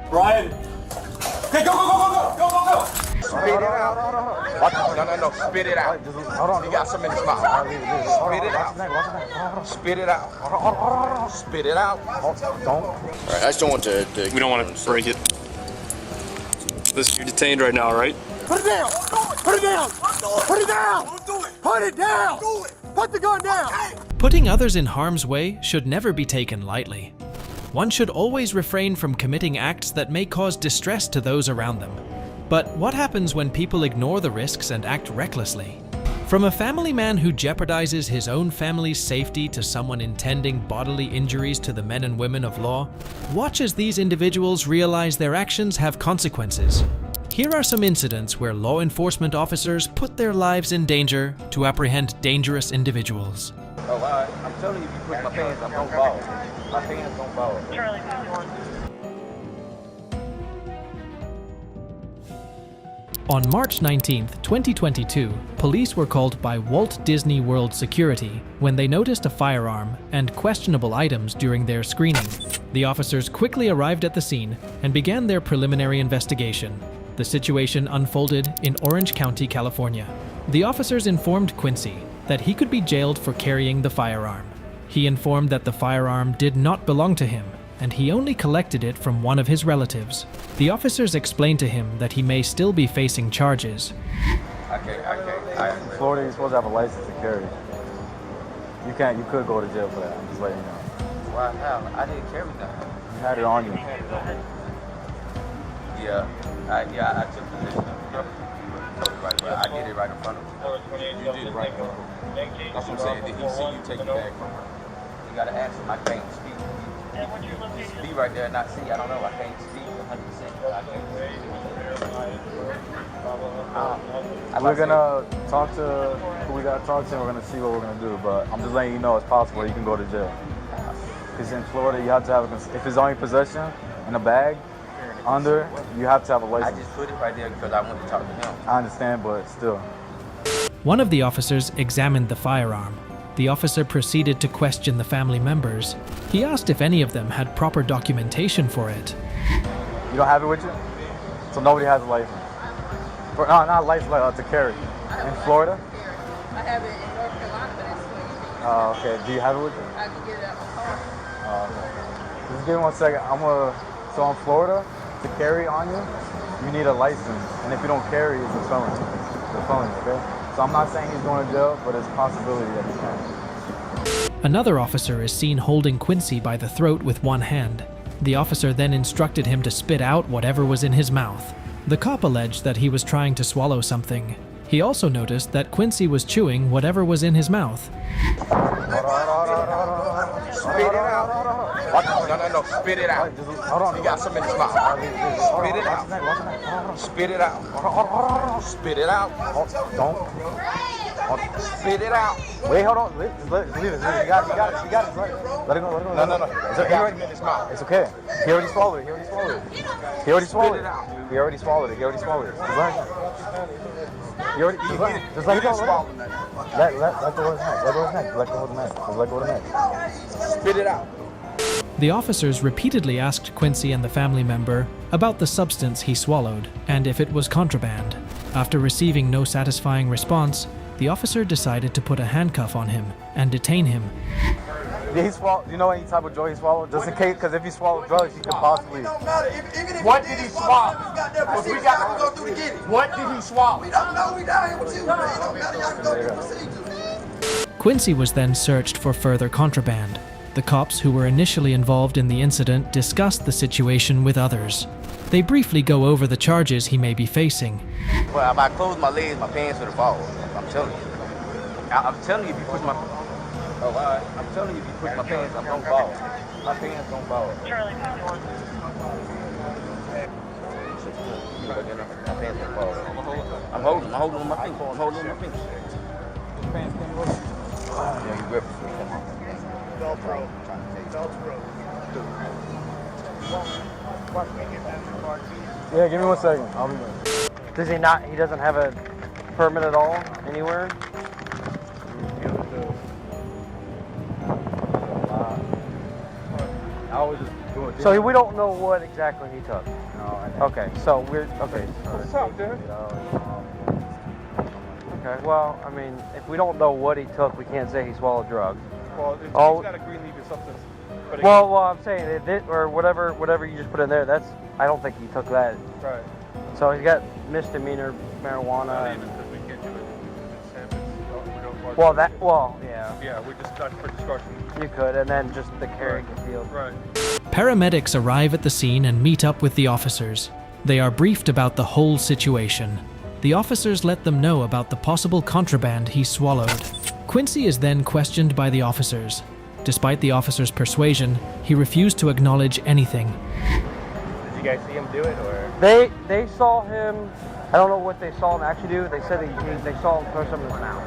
Brian. Okay, go. Spit it out. No. Spit it out. Hold on. You got some in his mouth. Spit it out. Spit it out. Spit it out. Don't. All right, I just don't want to. We don't want to break it. Listen, you're detained right now, right? Put it down! Put it down! Put it down! Put it down! Put the gun down! Putting others in harm's way should never be taken lightly. One should always refrain from committing acts that may cause distress to those around them. But what happens when people ignore the risks and act recklessly? From a family man who jeopardizes his own family's safety to someone intending bodily injuries to the men and women of law, watch as these individuals realize their actions have consequences. Here are some incidents where law enforcement officers put their lives in danger to apprehend dangerous individuals. Oh, I'm telling you, if you put my pants, I'm gonna fall. My pants don't fall. Charlie 51. On March 19, 2022, police were called by Walt Disney World Security when they noticed a firearm and questionable items during their screening. The officers quickly arrived at the scene and began their preliminary investigation. The situation unfolded in Orange County, California. The officers informed Quincy that he could be jailed for carrying the firearm. He informed that the firearm did not belong to him, and he only collected it from one of his relatives. The officers explained to him that he may still be facing charges. Okay. In Florida, you're supposed to have a license to carry. You could go to jail for that. I'm just letting you know. Why? How? I didn't carry nothing. You had it on you. I took position. I did it right in front of him. You did it right in front of him. That's what I'm saying. Did he see you take it back from him? You gotta ask him. I can't speak. Be right there and not see. I don't know. I can't speak 100%. I can't speak. We're gonna talk to who we gotta talk to, and we're gonna see what we're gonna do. But I'm just letting you know it's possible you can go to jail. Because in Florida, you have to have if it's only possession in a bag under, you have to have a I license. just put it right there because I wanted to talk to him. I understand, but still. One of the officers examined the firearm. The officer proceeded to question the family members. He asked if any of them had proper documentation for it. You don't have it with you? So nobody has a license. Not a license to carry. In Florida? I have it in North Carolina, but it's Okay. Do you have it with you? I can get it out my car. Okay. Just give me 1 second. So in Florida, to carry on you, you need a license. And if you don't carry, it's a felony. It's a felony, okay? So I'm not saying he's going to jail, but there's a possibility that he can. Another officer is seen holding Quincy by the throat with one hand. The officer then instructed him to spit out whatever was in his mouth. The cop alleged that he was trying to swallow something. He also noticed that Quincy was chewing whatever was in his mouth. Spit it out. No. Spit it out. Hold on. You got some in his mouth. Spit it out. Spit it out. Spit it out. Don't. Spit it out. Wait, hold on. Just leave it. You got it. Let it go. No. It's okay. In his mouth. It's okay. He already swallowed it. He already swallowed it. Just let it go. He already swallowed it. Just let it go. Let go of his neck. Let go of his neck. Just let go of the neck. Spit it out. The officers repeatedly asked Quincy and the family member about the substance he swallowed and if it was contraband. After receiving no satisfying response, the officer decided to put a handcuff on him and detain him. Did he swallow? Do you know any type of drug he swallowed? Just in case, because if he swallowed drugs, he could possibly. What did he swallow? What did he swallow? We don't know. We down here with you. It don't matter. Y'all can go through procedures. Quincy was then searched for further contraband. The cops who were initially involved in the incident discussed the situation with others. They briefly go over the charges he may be facing. Well, if I close my legs, my pants will fall. I'm telling you. I'm telling you, if you push my... I'm telling you, if you push my pants, I'm gonna fall. My pants gonna fall. Charlie 51. My pants gonna fall. I'm holding on my fingers. I'm holding on my fingers. Yeah, you grip it. Come on. Velcro. Yeah, give me 1 second. I'll be back. Does he not? He doesn't have a permit at all anywhere? I always just So we don't know what exactly he took. No, I think. Okay, so we're okay. What's up, dude? Okay, well, I mean, if we don't know what he took, we can't say he swallowed drugs. Well, it's Oh. got a green leafy substance. But Well, I'm saying or whatever you just put in there. I don't think he took that. right. So he's got misdemeanor marijuana. Not even because we can't do it. It's samples. We don't Yeah, Yeah, we just not for discussion. you could, and then just the carry concealed. Right. Paramedics arrive at the scene and meet up with the officers. They are briefed about the whole situation. The officers let them know about the possible contraband he swallowed. Quincy is then questioned by the officers. Despite the officers' persuasion, he refused to acknowledge anything. Did you guys see him do it, or? They saw him. I don't know what they saw him actually do. They said they saw him throw something in his mouth.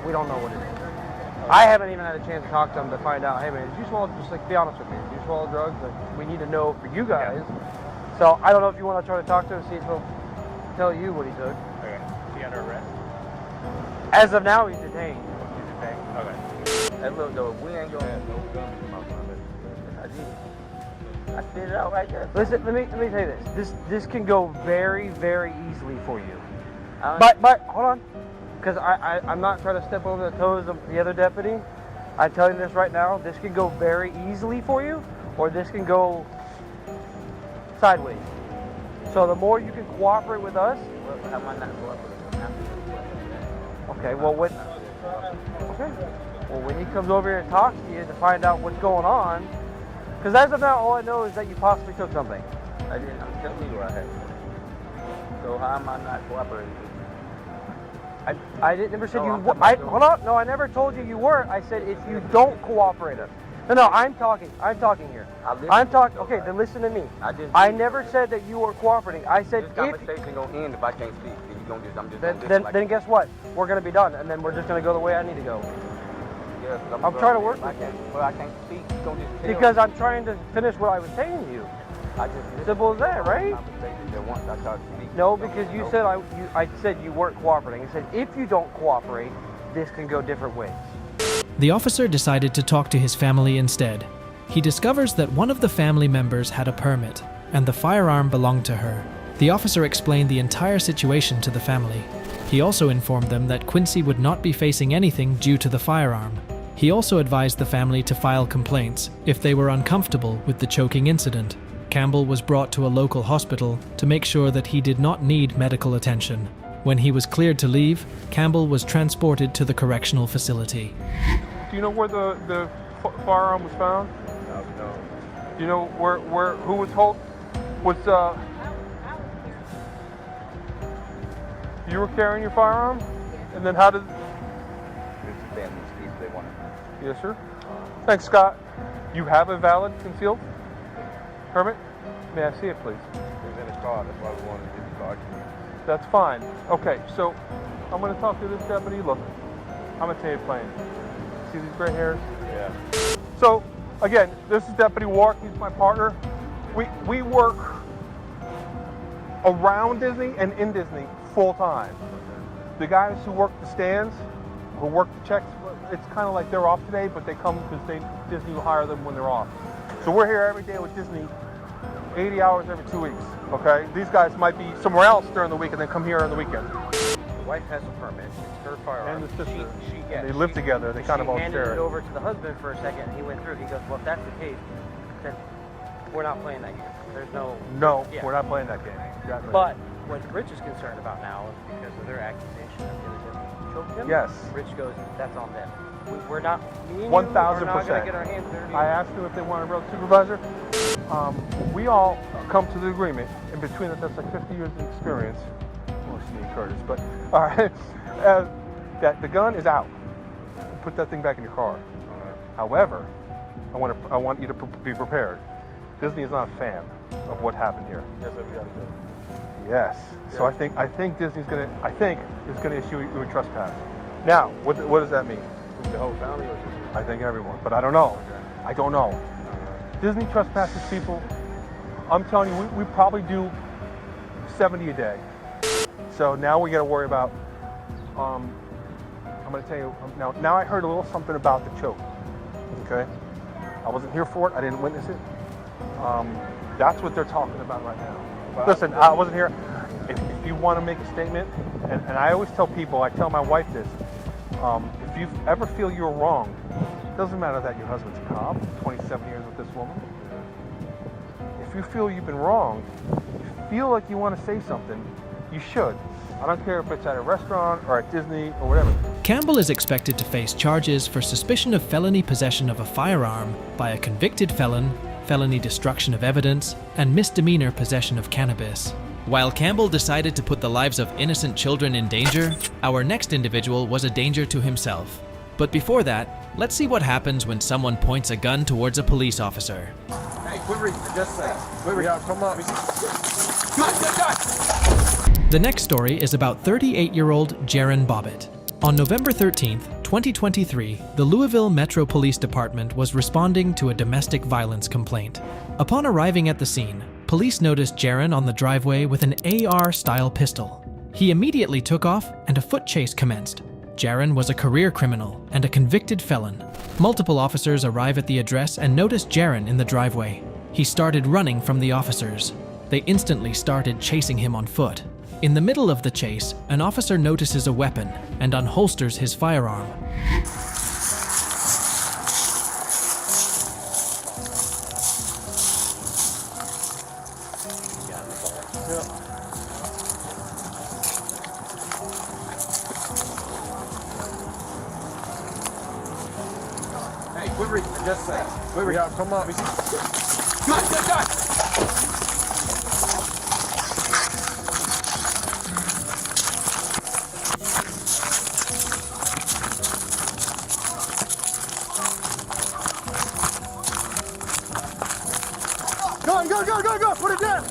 We don't know what it is. I haven't even had a chance to talk to him to find out. Hey man, did you swallow? Just like be honest with me. Did you swallow drugs? Like we need to know for you guys. Yeah. So I don't know if you want to try to talk to him, see if he'll tell you what he took. Okay. Is he under arrest? As of now, he's detained. He's detained? Okay. Hey, look, though, we ain't gonna. No guns in my mouth. I spit it out right there. Listen, let me tell you this. This can go very, very easily for you. I- But hold on, because I'm not trying to step over the toes of the other deputy. I'm telling you this right now. This can go very easily for you, or this can go sideways. So the more you can cooperate with us. Well, am I not cooperating? Okay. Well, when he comes over here and talks to you to find out what's going on, because as of now, all I know is that you possibly took something. I didn't. I'm telling you what I had. So how am I not cooperating? I didn't never said No, you. I'm talking about doing- Hold on. No, I never told you you weren't. I said if you don't cooperate us. No, I'm talking. I'm talking here. I'm talking. Okay, then listen to me. I never said that you were cooperating. I said This if. conversation gonna end if I can't speak. Then you gonna just. I'm just. Then, gonna then, like, then guess what? We're gonna be done, and then we're just gonna go the way I need to go. yeah, I'm trying to work I with you. can't. Well, I can't speak. You gonna just tell Because me. I'm trying to finish what I was saying to you. I just Simple as that, right? Conversation that once I start speaking. No, because you said I said you weren't cooperating. I said if you don't cooperate, this can go different ways. The officer decided to talk to his family instead. He discovers that one of the family members had a permit, and the firearm belonged to her. The officer explained the entire situation to the family. He also informed them that Quincy would not be facing anything due to the firearm. He also advised the family to file complaints if they were uncomfortable with the choking incident. Campbell was brought to a local hospital to make sure that he did not need medical attention. When he was cleared to leave, Campbell was transported to the correctional facility. Do you know where the firearm was found? No. Do you know where who was you were carrying your firearm? And then how did? It's family speech they want to. Yes, sir. Thanks, Scott. You have a valid concealed permit? May I see it, please? It was in his car. That's why we wanted to get the car. That's fine. Okay, so I'm going to talk to this deputy. Look, I'm going to tell you plain. See these gray hairs? Yeah. So, again, this is Deputy Wark. He's my partner. We work around Disney and in Disney full time. The guys who work the stands, who work the checks, it's kind of like they're off today, but they come because Disney will hire them when they're off. So we're here every day with Disney, 80 hours every 2 weeks, okay? These guys might be somewhere else during the week and then come here on the weekend. The wife has a permit. It's her firearm. And the sister. Yeah, They live together. They kind of all handed share it it. over to the husband for a second. He went through. He goes, well, if that's the case, then we're not playing that game. There's no... No, Yeah. we're not playing that game. Exactly. But what Rich is concerned about now is because of their accusation that the other deputy choked him. Yes. Rich goes, that's on them. We're not... Me and you 1000%. are not going to get our hands dirty. I asked them if they want a road supervisor. We all come to the agreement in between that's like 50 years of experience. Well, it's me, Curtis, but all right, that the gun is out. Put that thing back in your car. However, I want you to be prepared. Disney is not a fan of what happened here. That's what we got to do. Yes. So I think Disney's gonna issue you a trespass. Now, what does that mean? The whole family or just? I think everyone, but I don't know. I don't know. Disney trespasses people. I'm telling you, we probably do 70 a day. So now we got to worry about. I'm going to tell you now. I heard a little something about the choke. Okay, I wasn't here for it. I didn't witness it. That's what they're talking about right now. Listen, I wasn't here. If you want to make a statement, and I always tell people, I tell my wife this, if you ever feel you're wrong, it doesn't matter that your husband's a cop, 27 years with this woman. If you feel you've been wrong, you feel like you want to say something, you should. I don't care if it's at a restaurant or at Disney or whatever. Campbell is expected to face charges for suspicion of felony possession of a firearm by a convicted felon, felony destruction of evidence, and misdemeanor possession of cannabis. While Campbell decided to put the lives of innocent children in danger, our next individual was a danger to himself. But before that, let's see what happens when someone points a gun towards a police officer. Hey, quit reading. Just say. Quit reading. Come on. The next story is about 38-year-old Jaron Bobbitt. On November 13th, 2023, the Louisville Metro Police Department was responding to a domestic violence complaint. Upon arriving at the scene, police noticed Jaron on the driveway with an AR-style pistol. He immediately took off and a foot chase commenced. Jaron was a career criminal and a convicted felon. Multiple officers arrive at the address and notice Jaron in the driveway. He started running from the officers. They instantly started chasing him on foot. In the middle of the chase, an officer notices a weapon and unholsters his firearm. Hey, quit reading. Just say. Quit reading. Come on. Come on, get done. Go, put it down!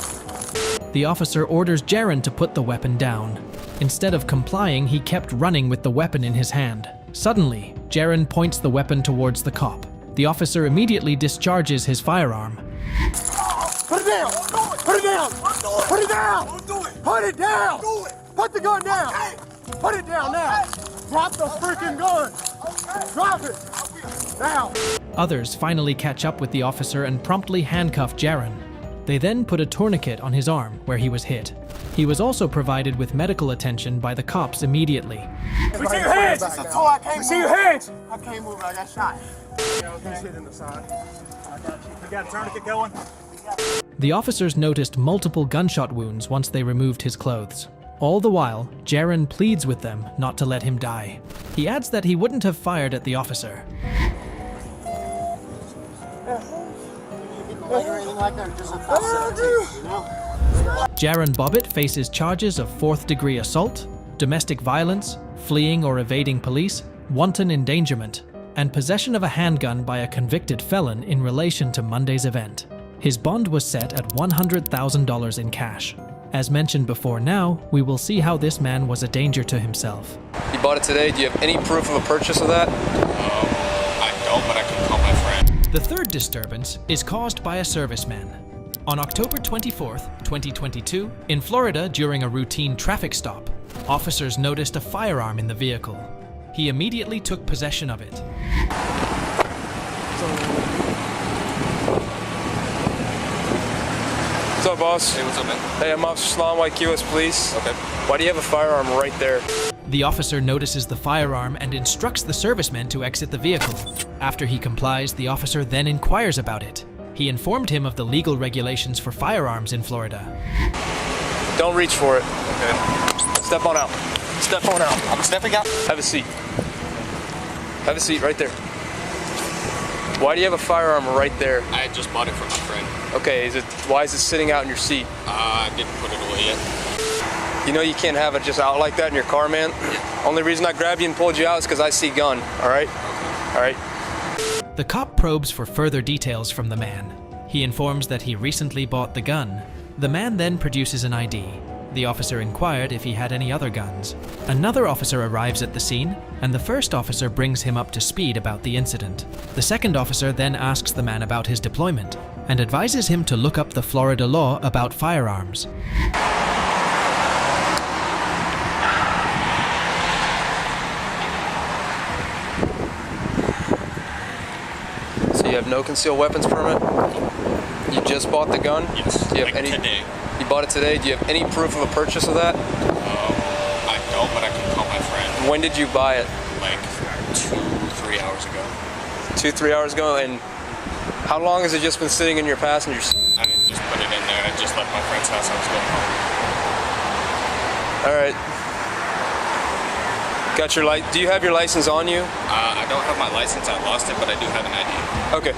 The officer orders Jaron to put the weapon down. Instead of complying, he kept running with the weapon in his hand. Suddenly, Jaron points the weapon towards the cop. The officer immediately discharges his firearm. Put it down! Put it down! Put it down! Put it down! Put the gun down! Put it down now! Drop the freaking gun! Drop it! Now! Others finally catch up with the officer and promptly handcuff Jaron. They then put a tourniquet on his arm where he was hit. He was also provided with medical attention by the cops immediately. We see your hands! We see your hands! I can't move, I got shot. He's hit in the side. I got you. You got a tourniquet going? The officers noticed multiple gunshot wounds once they removed his clothes. All the while, Jaron pleads with them not to let him die. He adds that he wouldn't have fired at the officer. Jaron Bobbitt faces charges of 4th-degree assault, domestic violence, fleeing or evading police, wanton endangerment, and possession of a handgun by a convicted felon in relation to Monday's event. His bond was set at $100,000 in cash. As mentioned before now, we will see how this man was a danger to himself. You bought it today. Do you have any proof of a purchase of that? I don't, but I can call my friend. The third disturbance is caused by a serviceman. On October 24th, 2022, in Florida during a routine traffic stop, officers noticed a firearm in the vehicle. He immediately took possession of it. What's up, boss? Hey, what's up, man? Hey, I'm Officer Sloan, YQS Police. Okay. Why do you have a firearm right there? The officer notices the firearm and instructs the serviceman to exit the vehicle. After he complies, the officer then inquires about it. He informed him of the legal regulations for firearms in Florida. Don't reach for it. Okay. Step on out. Step on out. I'm stepping out. Have a seat. Have a seat right there. Why do you have a firearm right there? I just bought it from my friend. Okay, why is it sitting out in your seat? I didn't put it away yet. You know you can't have it just out like that in your car, man. Only reason I grabbed you and pulled you out is because I see gun, all right? All right. The cop probes for further details from the man. He informs that he recently bought the gun. The man then produces an ID. The officer inquired if he had any other guns. Another officer arrives at the scene, and the first officer brings him up to speed about the incident. The second officer then asks the man about his deployment, and advises him to look up the Florida law about firearms. So you have no concealed weapons permit? You just bought the gun? Yes. Do you have any? Today. You bought it today? Do you have any proof of a purchase of that? I don't, but I can call my friend. When did you buy it? Like 2-3 hours ago. 2-3 hours ago, and how long has it just been sitting in your passenger seat? I didn't just put it in there. I just left my friend's house. I was going home. All right. Got your light? Do you have your license on you? I don't have my license. I lost it, but I do have an ID. Okay.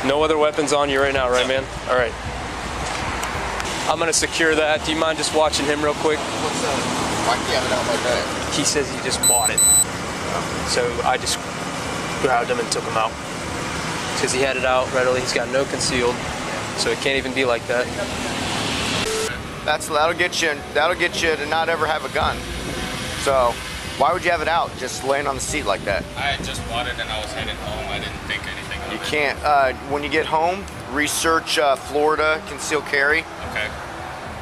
No other weapons on you right now, right, man? All right. I'm gonna secure that. Do you mind just watching him real quick? What's that? Why can't you have it out like that? He says he just bought it. So I just grabbed him and took him out. Because he had it out readily. He's got no concealed. So it can't even be like that. That'll get you to not ever have a gun. So why would you have it out just laying on the seat like that? I just bought it and I was heading home. I didn't think anything of it. You can't. When you get home, research Florida concealed carry. Okay.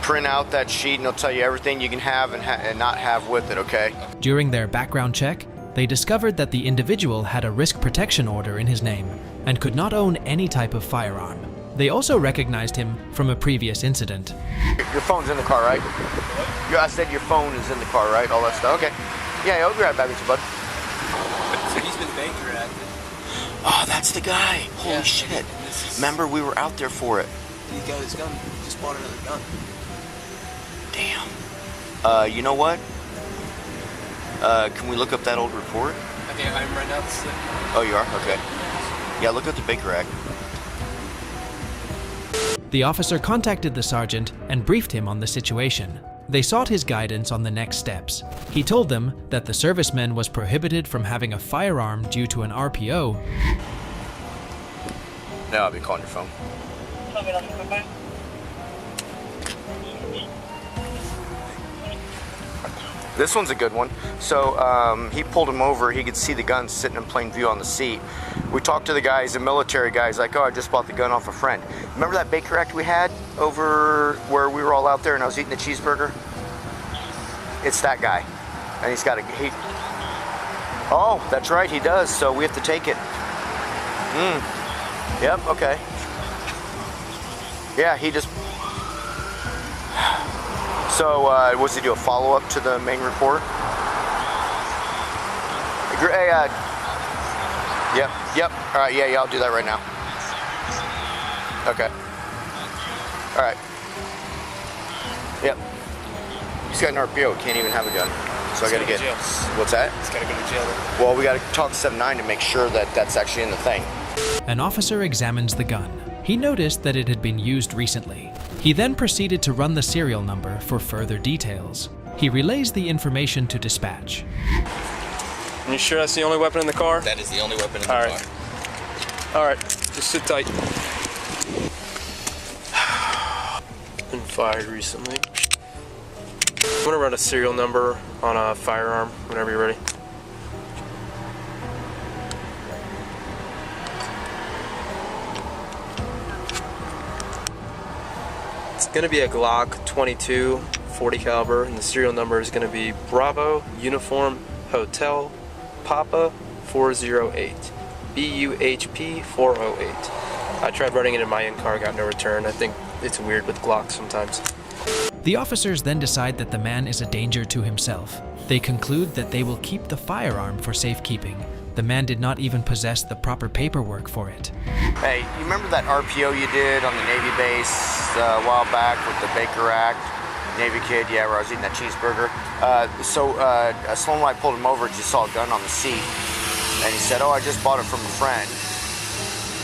Print out that sheet and it'll tell you everything you can have and not have with it, okay? During their background check, they discovered that the individual had a risk protection order in his name and could not own any type of firearm. They also recognized him from a previous incident. Your phone's in the car, right? I said your phone is in the car, right? All that stuff. Okay. Yeah, I'll be right back with you, bud. So he's been Baker active. Oh, that's the guy. Holy shit. Remember, we were out there for it. He got his gun. Just bought another gun. Damn. You know what? Can we look up that old report? Okay, I'm right now. Oh, you are? Okay. Yeah, look up the Baker Act. The officer contacted the sergeant and briefed him on the situation. They sought his guidance on the next steps. He told them that the serviceman was prohibited from having a firearm due to an RPO. Now I'll be calling your phone. This one's a good one. So he pulled him over. He could see the gun sitting in plain view on the seat. We talked to the guy. He's a military guy. He's like, oh, I just bought the gun off a friend. Remember that Baker Act we had over where we were all out there and I was eating a cheeseburger? It's that guy. And he's got a... Oh, that's right, he does. So we have to take it. Yep, okay. Yeah, he just... So, was he do a follow-up to the main report? Hey, yep. All right, yeah, I'll do that right now. Okay. All right. Yep. He's got an RPO, can't even have a gun. So I gotta get... Jail. What's that? He's gotta go to jail. Well, we gotta talk to 7-9 to make sure that that's actually in the thing. An officer examines the gun. He noticed that it had been used recently. He then proceeded to run the serial number for further details. He relays the information to dispatch. You sure that's the only weapon in the car? That is the only weapon in the All car. right. All right, just sit tight. Been fired recently. I'm gonna run a serial number on a firearm whenever you're ready. It's gonna be a Glock 22 40 caliber, and the serial number is gonna be Bravo Uniform Hotel Papa 408 BUHP 408. I tried running it in my in-car, got no return. I think it's weird with Glocks sometimes. The officers then decide that the man is a danger to himself. They conclude that they will keep the firearm for safekeeping. The man did not even possess the proper paperwork for it. Hey, you remember that RPO you did on the Navy base a while back with the Baker Act? Navy kid, yeah, where I was eating that cheeseburger. Sloan and I pulled him over and just saw a gun on the seat. And he said, oh, I just bought it from a friend.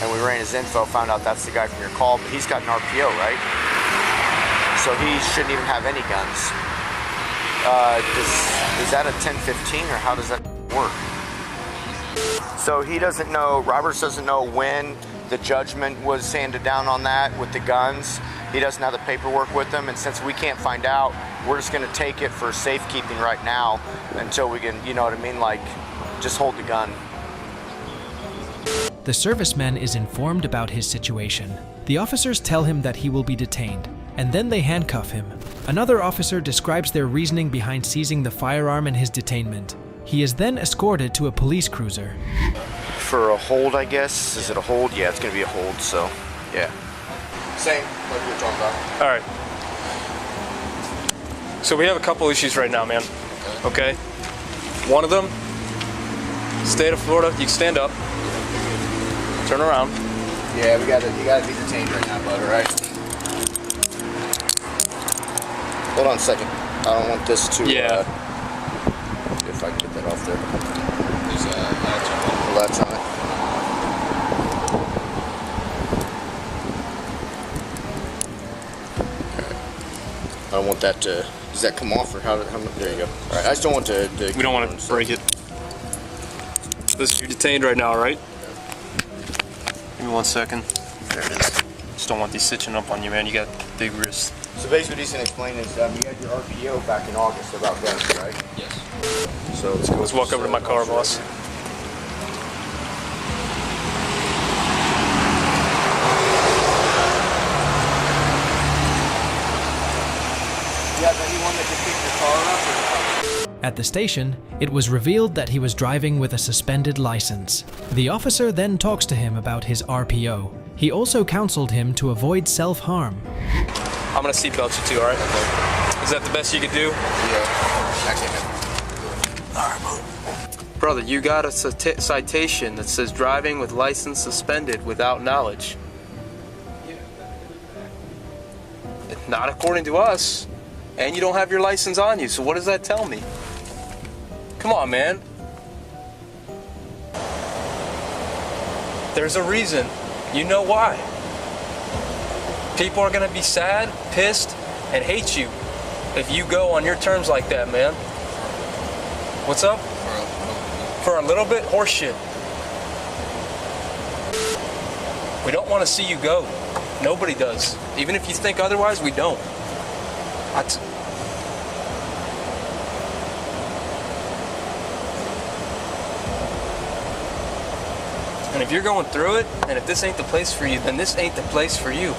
And we ran his info, found out that's the guy from your call, but he's got an RPO, right? So he shouldn't even have any guns. Is that a 10-15 or how does that work? So he doesn't know, Roberts doesn't know when the judgment was handed down on that with the guns. He doesn't have the paperwork with him, and since we can't find out, we're just gonna take it for safekeeping right now until we can, you know what I mean, like, just hold the gun. The serviceman is informed about his situation. The officers tell him that he will be detained, and then they handcuff him. Another officer describes their reasoning behind seizing the firearm and his detainment. He is then escorted to a police cruiser. For a hold, I guess? Is it a hold? Yeah, it's gonna be a hold, so. Yeah. Same, like we were talking about. All right. So we have a couple issues right now, man. Okay? One of them, state of Florida, you can stand up, turn around. Yeah, you gotta be detained right now, bud, alright? Hold on a second. I don't want this to, Yeah. If I can get that off there. There's a latch on it. The latch on it. I don't want that to, does that come off or how there you go. Alright, I just don't want to We don't want to break it. Listen, you're detained right now, right? Give me 1 second. There it is. Just don't want these stitching up on you, man. You got big wrists. So basically what he's going to explain is you had your RPO back in August about guns, right? Yes. So let's go. Let's walk over to my car, boss. You have anyone that can pick your car up? Or... At the station, it was revealed that he was driving with a suspended license. The officer then talks to him about his RPO. He also counseled him to avoid self-harm. I'm gonna seatbelt you too, all right? Is that the best you could do? Yeah. Brother, you got a citation that says driving with license suspended without knowledge. Not according to us. And you don't have your license on you, so what does that tell me? Come on, man. There's a reason. You know why. People are gonna be sad, pissed, and hate you if you go on your terms like that, man. What's up? For a little bit? Horseshit. We don't want to see you go. Nobody does. Even if you think otherwise, we don't. And if you're going through it, and if this ain't the place for you, then this ain't the place for you.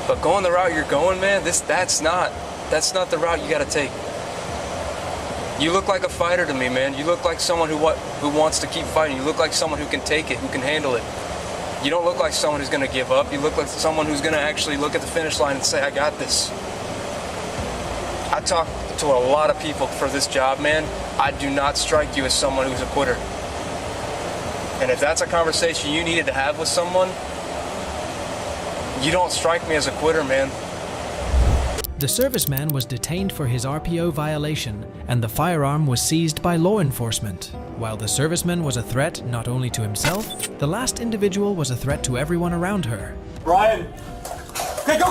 But going the route you're going, man, that's not the route you gotta take. You look like a fighter to me, man. You look like someone who wants to keep fighting. You look like someone who can take it, who can handle it. You don't look like someone who's gonna give up. You look like someone who's gonna actually look at the finish line and say, I got this. I talk to a lot of people for this job, man. I do not strike you as someone who's a quitter. And if that's a conversation you needed to have with someone, you don't strike me as a quitter, man. The serviceman was detained for his RPO violation, and the firearm was seized by law enforcement. While the serviceman was a threat not only to himself, the last individual was a threat to everyone around her. Brian! Okay, go!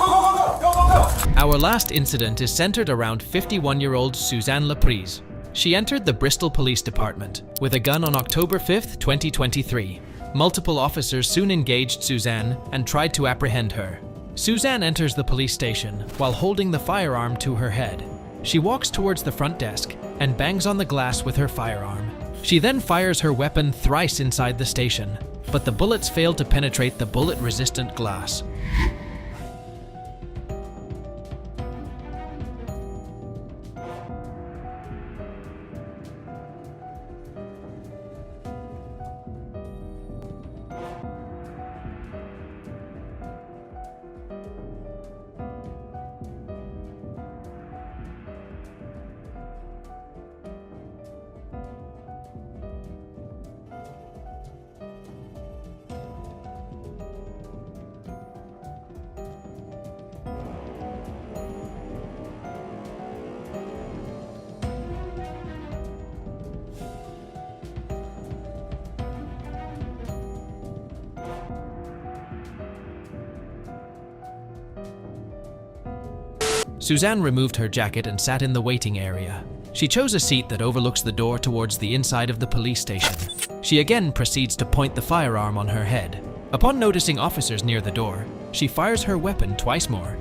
Our last incident is centered around 51-year-old Suzanne Laprise. She entered the Bristol Police Department with a gun on October 5th, 2023. Multiple officers soon engaged Suzanne and tried to apprehend her. Suzanne enters the police station while holding the firearm to her head. She walks towards the front desk and bangs on the glass with her firearm. She then fires her weapon thrice inside the station, but the bullets fail to penetrate the bullet-resistant glass. Suzanne removed her jacket and sat in the waiting area. She chose a seat that overlooks the door towards the inside of the police station. She again proceeds to point the firearm on her head. Upon noticing officers near the door, she fires her weapon twice more.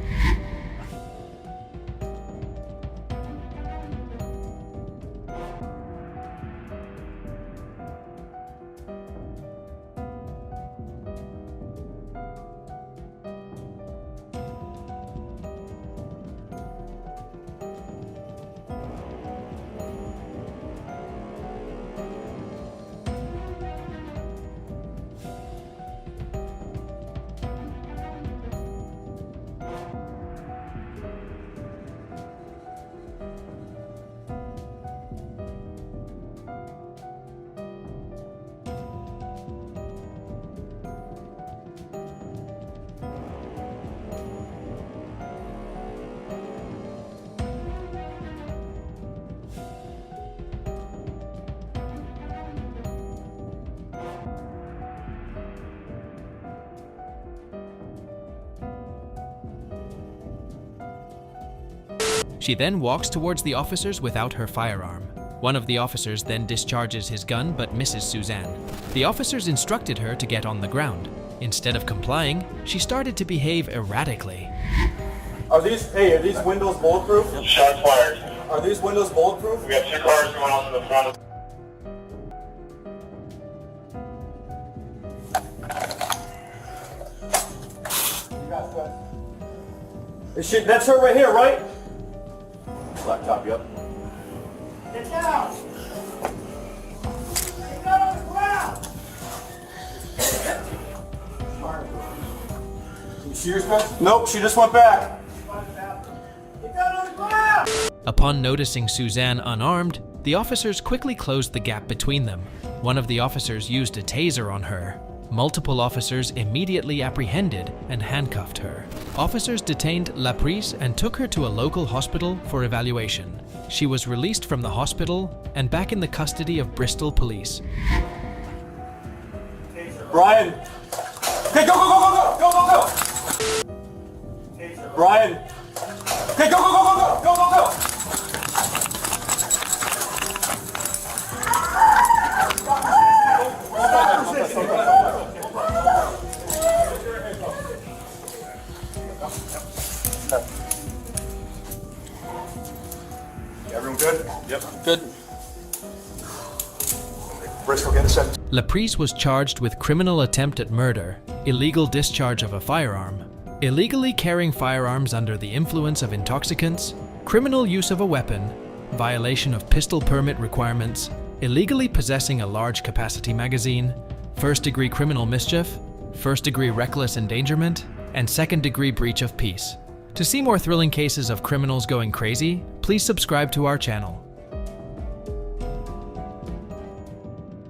She then walks towards the officers without her firearm. One of the officers then discharges his gun but misses Suzanne. The officers instructed her to get on the ground. Instead of complying, she started to behave erratically. Are these windows bulletproof? Shots fired. Are these windows bulletproof? We got 2 cars going on to the front. That's her right here, right? Laptop, yep. Get down! Get down on the ground! You see your guys? Nope, she just went back. Get down on the ground! Upon noticing Suzanne unarmed, the officers quickly closed the gap between them. One of the officers used a taser on her. Multiple officers immediately apprehended and handcuffed her. Officers detained Laprise and took her to a local hospital for evaluation. She was released from the hospital and back in the custody of Bristol police. Brian! Okay, go, go, go, go, go, go, go, go! Brian! Okay, go, go, go, go, go, go, go, go! Everyone good? Yep. Good. Bristol, get a sentence. Laprise was charged with criminal attempt at murder, illegal discharge of a firearm, illegally carrying firearms under the influence of intoxicants, criminal use of a weapon, violation of pistol permit requirements, illegally possessing a large capacity magazine, first-degree criminal mischief, first-degree reckless endangerment, and second-degree breach of peace. To see more thrilling cases of criminals going crazy, please subscribe to our channel.